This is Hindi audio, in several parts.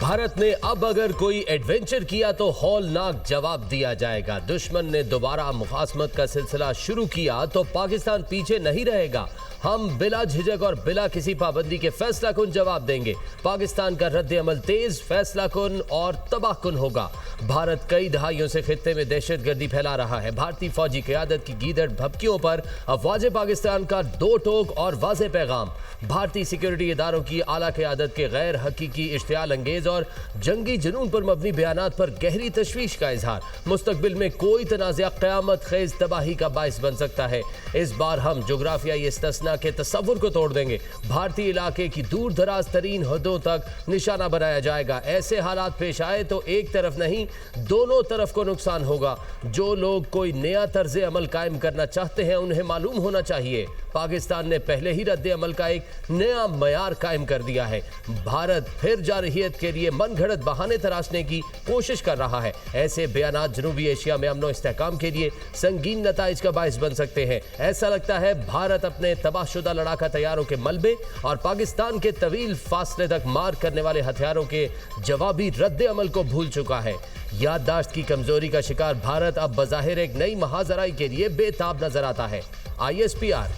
भारत ने अब अगर एडवेंचर एडवेंचर किया तो हौलनाक जवाब दिया जाएगा। दुश्मन ने दोबारा मुखासमत का सिलसिला शुरू किया तो पाकिस्तान पीछे नहीं रहेगा। हम बिला झिझक और बिला किसी पाबंदी के फैसला कुन जवाब देंगे। पाकिस्तान का रद्द अमल तेज, फैसला कुन और तबाह कुन होगा। भारत कई दहाइयों से खित्ते में दहशतगर्दी फैला रहा है। भारतीय फौजी क़यादत की गीदड़ भभकियों पर अफवाज पाकिस्तान का दो टोक और वाज़ेह पैगाम। भारतीय सिक्योरिटी इदारों की आला क़यादत के गैर हकीकी, इश्तियाल अंगेज और जंगी जुनून पर मबनी बयानात पर गहरी तशवीश का इजहार। मुस्तकबिल में कोई तनाज़ा क़यामत खेज तबाही का बाइस बन सकता है। इस बार हम जोग्राफियाई इस्तिस्ना के तस्वुर को तोड़ देंगे। भारतीय इलाके की दूर दराज तरीन हदों तक निशाना बनाया जाएगा। ऐसे हालात पेश आए तो एक तरफ नहीं, दोनों तरफ को नुकसान होगा। जो लोग कोई नया तर्ज अमल कायम करना चाहते हैं उन्हें मालूम होना चाहिए पाकिस्तान ने पहले ही रद्द अमल का एक नया मयार कायम कर दिया है। भारत फिर जारहियत के लिए मन घड़त बहाने तराशने की कोशिश कर रहा है। ऐसे बयानात जनूबी एशिया में अमन और इस्तेहकाम के लिए संगीन नताइज का बाइस बन सकते हैं। ऐसा लगता है भारत अपने तबाहशुदा लड़ाका तैयारों के मलबे और पाकिस्तान के तवील फासले तक मार करने वाले हथियारों के जवाबी रद्द अमल को भूल चुका है। याददाश्त की कमजोरी का शिकार भारत अब बज़ाहिर एक नई महाजराई के लिए बेताब नजर आता है। ISPR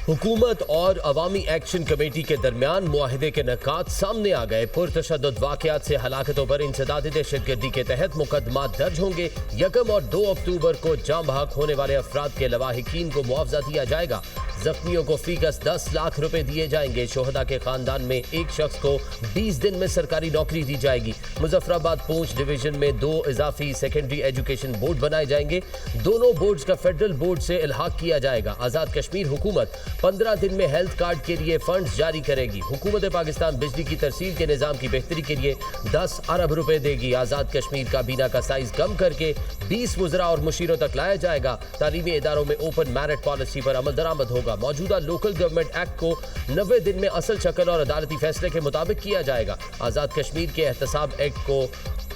हुकूमत और अवामी एक्शन कमेटी के दरमियान मुआहिदे के नकात सामने आ गए। पुरतशद्दुद वाक़यात से हलाकतों पर इंसदादी दहशतगर्दी के तहत मुकदमा दर्ज होंगे। 1 और 2 अक्टूबर को जाँ बहक होने वाले अफराद के लवाहिकीन को मुआवजा दिया जाएगा। जख्मियों को फीकस 10 लाख रुपए दिए जाएंगे। शोहदा के खानदान में एक शख्स को 20 दिन में सरकारी नौकरी दी जाएगी। मुजफ्फराबाद पूंछ डिवीजन में 2 इजाफी सेकेंडरी एजुकेशन बोर्ड बनाए जाएंगे। दोनों बोर्ड्स का फेडरल बोर्ड से इल्हाक किया जाएगा। आज़ाद कश्मीर हुकूमत 15 दिन में हेल्थ कार्ड के लिए फंड्स जारी करेगी। हुकूमत पाकिस्तान बिजली की तरसील के निज़ाम की बेहतरी के लिए 10 अरब रुपए देगी। आज़ाद कश्मीर काबीना का साइज कम करके 20 वज़रा और मुशीरों तक लाया जाएगा। तालीमी इदारों में ओपन मेरिट पॉलिसी पर अमल दरामद होगा। मौजूदा लोकल गवर्नमेंट एक्ट को 90 दिन में असल शक्ल और अदालती फैसले के मुताबिक किया जाएगा। आज़ाद कश्मीर के एहतसाब एक्ट को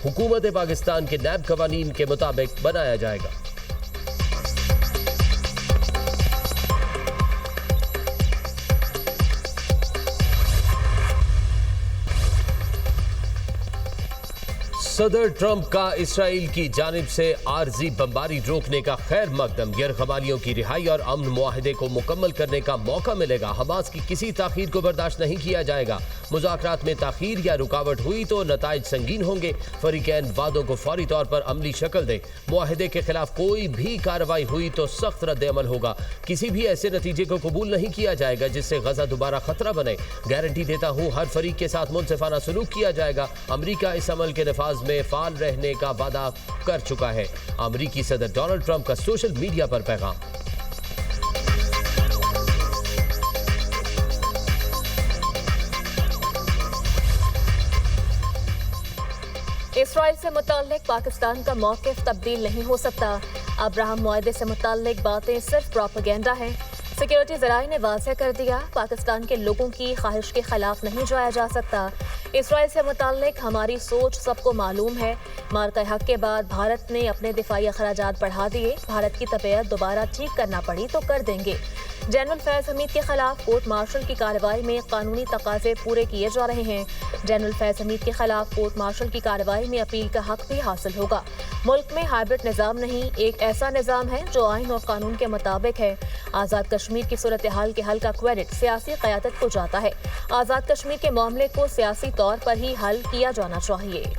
हुकूमत पाकिस्तान के नैब कवानीन के मुताबिक बनाया जाएगा। सदर ट्रंप का इसराइल की जानिब से आर्जी बमबारी रोकने का खैर मकदम। गैरकबालियों की रिहाई और अमन मुआहिदे को मुकम्मल करने का मौका मिलेगा। हमास की किसी ताखीर को बर्दाश्त नहीं किया जाएगा। मुज़ाकरात में ताखीर या रुकावट हुई तो नताइज संगीन होंगे। फरीकैन वादों को फौरी तौर पर अमली शक्ल दें। मुआहिदे के खिलाफ कोई भी कार्रवाई हुई तो सख्त रद्द अमल होगा। किसी भी ऐसे नतीजे को कबूल नहीं किया जाएगा जिससे गजा दोबारा खतरा बने। गारंटी देता हूँ हर फरीक के साथ मुनसिफाना सलूक किया जाएगा। अमरीका इस अमल के नफाज में फाल रहने का वादा कर चुका है। अमरीकी सदर डोनाल्ड ट्रंप का सोशल मीडिया पर पैगाम। इसराइल से मुताल्लिक पाकिस्तान का मौक़िफ़ तब्दील नहीं हो सकता। अब्राहम मुआहदे से मुताल्लिक बातें सिर्फ प्रोपेगेंडा हैं। सिक्योरिटी ज़राए ने वाज़ेह कर दिया, पाकिस्तान के लोगों की ख्वाहिश के खिलाफ नहीं जाया जा सकता। इसराइल से मुताल्लिक हमारी सोच सबको मालूम है। मार्का हक के बाद भारत ने अपने दिफाई अखराजात बढ़ा दिए। भारत की तबीयत दोबारा ठीक करना पड़ी तो कर देंगे। जनरल फैज़ हमीद के खिलाफ कोर्ट मार्शल की कार्रवाई में कानूनी तकाजे पूरे किए जा रहे हैं। जनरल फैज़ हमीद के खिलाफ कोर्ट मार्शल की कार्रवाई में अपील का हक भी हासिल होगा। मुल्क में हाइब्रिड निज़ाम नहीं, एक ऐसा निज़ाम है जो आइन और कानून के मुताबिक है। आज़ाद कश्मीर की सूरत हाल के हल का क्रेडिट सियासी क़यादत को जाता है। आज़ाद कश्मीर के मामले को सियासी तौर पर ही हल किया जाना चाहिए।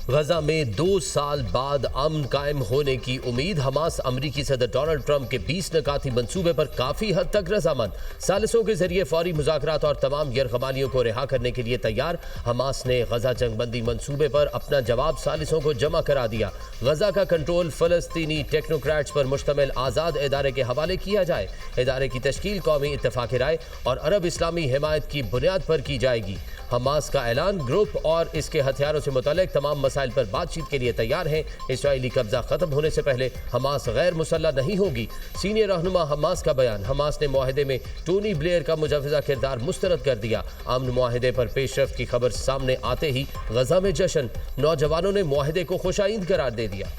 गजा में 2 साल बाद अमन कायम होने की उम्मीद। हमास अमरीकी सदर डोनाल्ड ट्रंप के 20 नकाती मंसूबे पर काफ़ी हद तक रजामंद। सालिसों के जरिए फौरी मुज़ाकरात और तमाम गैरकबालियों को रिहा करने के लिए तैयार। हमास ने गजा जंगबंदी मंसूबे पर अपना जवाब सालिसों को जमा करा दिया। गजा का कंट्रोल फ़लस्तीनी टेक्नोक्रेट्स पर मुश्तमिल आज़ाद इदारे के हवाले किया जाए। इदारे की तश्कील कौमी इत्तफ़ाक़ राय और अरब इस्लामी हिमायत की बुनियाद पर की जाएगी। हमास का ऐलान ग्रुप और इसके हथियारों से मुतल्लिक़ तमाम मसाइल मसाइल पर बातचीत के लिए तैयार हैं। इसराइली कब्जा खत्म होने से पहले हमास गैर मुसल्लह नहीं होगी। सीनियर रहनुमा हमास का बयान। हमास ने मुआहदे में टोनी ब्लेयर का मुजवजा किरदार मुस्तरद कर दिया। अमन मुआहदे पर पेशरफ्त की खबर सामने आते ही गजा में जश्न। नौजवानों ने मुआहदे को खुशाइंद करार दे दिया।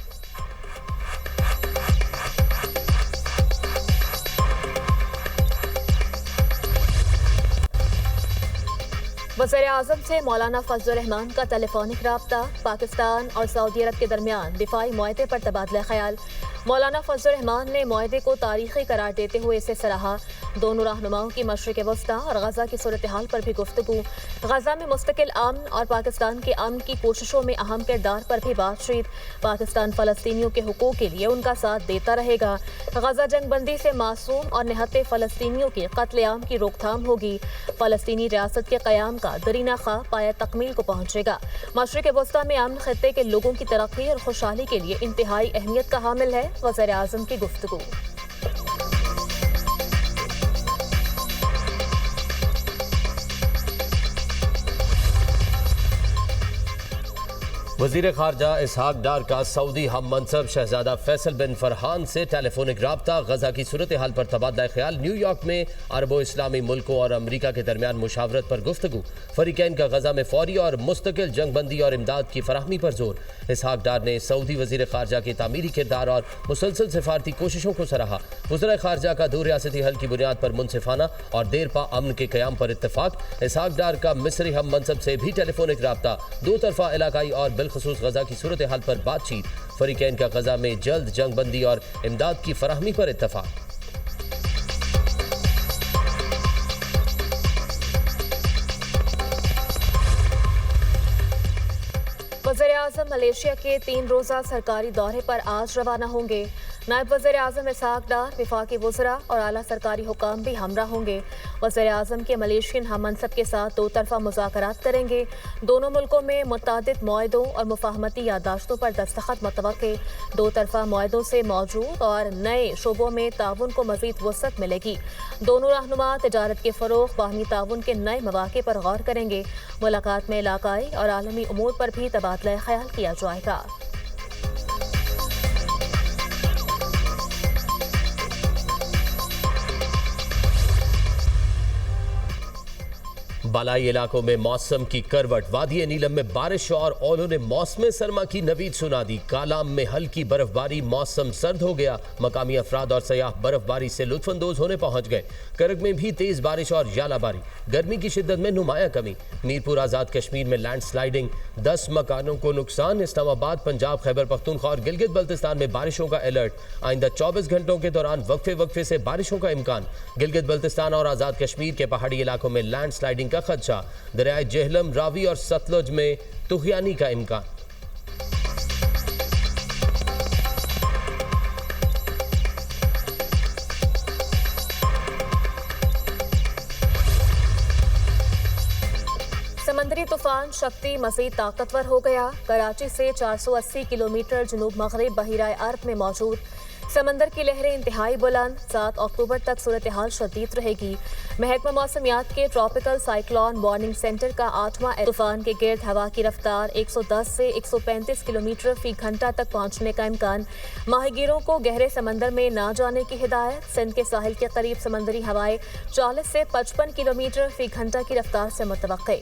वज़ीर आज़म से मौलाना फजलुर रहमान का टेलीफोनिक राब्ता। पाकिस्तान और सऊदी अरब के दरमियान दिफाई मुआहदे पर तबादला ख्याल। मौलाना फजलुर रहमान ने मुआहदे को तारीखी करार देते हुए इसे सराहा। दोनों रहनुमाओं की मशरिक़ वस्ता और गजा की सूरत हाल पर भी गुफ्तगू। गजा में मुस्तकिल अमन और पाकिस्तान के अमन की कोशिशों में अहम किरदार पर भी बातचीत। पाकिस्तान फ़लस्तीनियों के हुकूक के लिए उनका साथ देता रहेगा। गजा जंगबंदी से मासूम और निहत्ते फ़लस्तीनियों के कत्लेआम की रोकथाम होगी। फ़लस्तीनी रियासत के क़याम का दरीना खा पाया तकमील को पहुंचेगा। मशरिक़ वस्ता में अमन खित्ते के लोगों की तरक्की और खुशहाली के लिए इंतहाई अहमियत का हामिल है। वज़ीर आज़म की गुफ्तगू। वज़ीर ख़ारजा इसहाक डार का सऊदी हम मनसब शहजादा फैसल बिन फरहान से टेलीफोनिक राब्ता। गजा की सूरत हाल पर तबादला ख्याल। न्यूयॉर्क में अरबो इस्लामी मुल्कों और अमरीका के दरमियान मुशावरत पर गुफ्तगू। फरीकैन का गजा में फौरी और मुस्तकिल जंगबंदी और इमदाद की फराहमी पर जोर। इसहाक डार ने सऊदी वज़ीर ख़ारजा के तामीरी किरदार और मुसलसल सिफारती कोशिशों को सराहा। वज़ीर ख़ारजा का दो रियासती हल की बुनियाद पर मुनसिफाना और देर पा अमन के क़याम पर इत्तफाक। इसहाक डार का मिस्री हम मनसब से भी टेलीफोनिक राब्ता। दो तरफा इलाकाई और बिलखसूस गजा की सूरत हाल पर बातचीत। फरीकैन का गजा में जल्द जंगबंदी और इमदाद की फराहमी पर इत्तफाक। वज़ीर आज़म मलेशिया के 3 रोज़ा सरकारी दौरे पर आज रवाना होंगे। नायब वज़ीर आज़म इसहाक डार, वफाकी वज़रा और आला सरकारी हुकाम भी हमरा होंगे। वज़ीर आज़म के मलेशियन हम मनसब के साथ दो तरफा मुज़ाकरात करेंगे। दोनों मुल्कों में मुतादिद मुआहदों और मुफाहमती यादाश्तों पर दस्तखत मुतवक्के। दो तरफा मुआहदों से मौजूद और नए शोबों में ताउन को मज़ीद वसअत मिलेगी। दोनों रहनुमा तिजारत के फ़रोग़, बाहमी ताउन के नए मौक़े पर गौर करेंगे। मुलाकात में इलाकाई और आलमी उमूर पर भी तबादला ख्याल किया जाएगा। बालाई इलाकों में मौसम की करवट। वादी नीलम में बारिश और ओलों ने मौसम सरमा की नवीद सुना दी। कालाम में हल्की बर्फबारी, मौसम सर्द हो गया। मकामी अफराद और सयाह बर्फबारी से लुत्फानंदोज होने पहुंच गए। करग में भी तेज बारिश और यालाबारी। गर्मी की शिद्दत में नुमाया कमी। मीरपुर आज़ाद कश्मीर में लैंड स्लाइडिंग, 10 मकानों को नुकसान। इस्लामाबाद, पंजाब, खैबर पख्तूनख्वा और गिलगित बल्तिस्तान में बारिशों का अलर्ट। आइंदा 24 घंटों के दौरान वक्फे से बारिशों का इम्कान। गिलगित बल्तिस्तान और आज़ाद कश्मीर के पहाड़ी इलाकों में लैंड स्लाइडिंग का खदशा। दरियाए जेहलम, रावी और सतलुज में तुग़यानी का इम्कान। समंदरी तूफान शक्ति मज़ीद ताकतवर हो गया। कराची से 480 किलोमीटर जनूब मगरिब बहिराए अरब में मौजूद समंदर की लहरें इंतहाई बुलंद। 7 अक्टूबर तक सूरत हाल शदीद रहेगी। महकमा मौसमियात के ट्रॉपिकल साइक्लोन वार्निंग सेंटर का 8वां तूफान के गिर्द हवा की रफ्तार 110 से 135 किलोमीटर फी घंटा तक पहुंचने का इम्कान। माहिगीरों को गहरे समंदर में ना जाने की हिदायत। सिंध के साहिल के करीब समंदरी हवाएं 40 से 55 किलोमीटर फी घंटा की रफ्तार से मुतवक्के।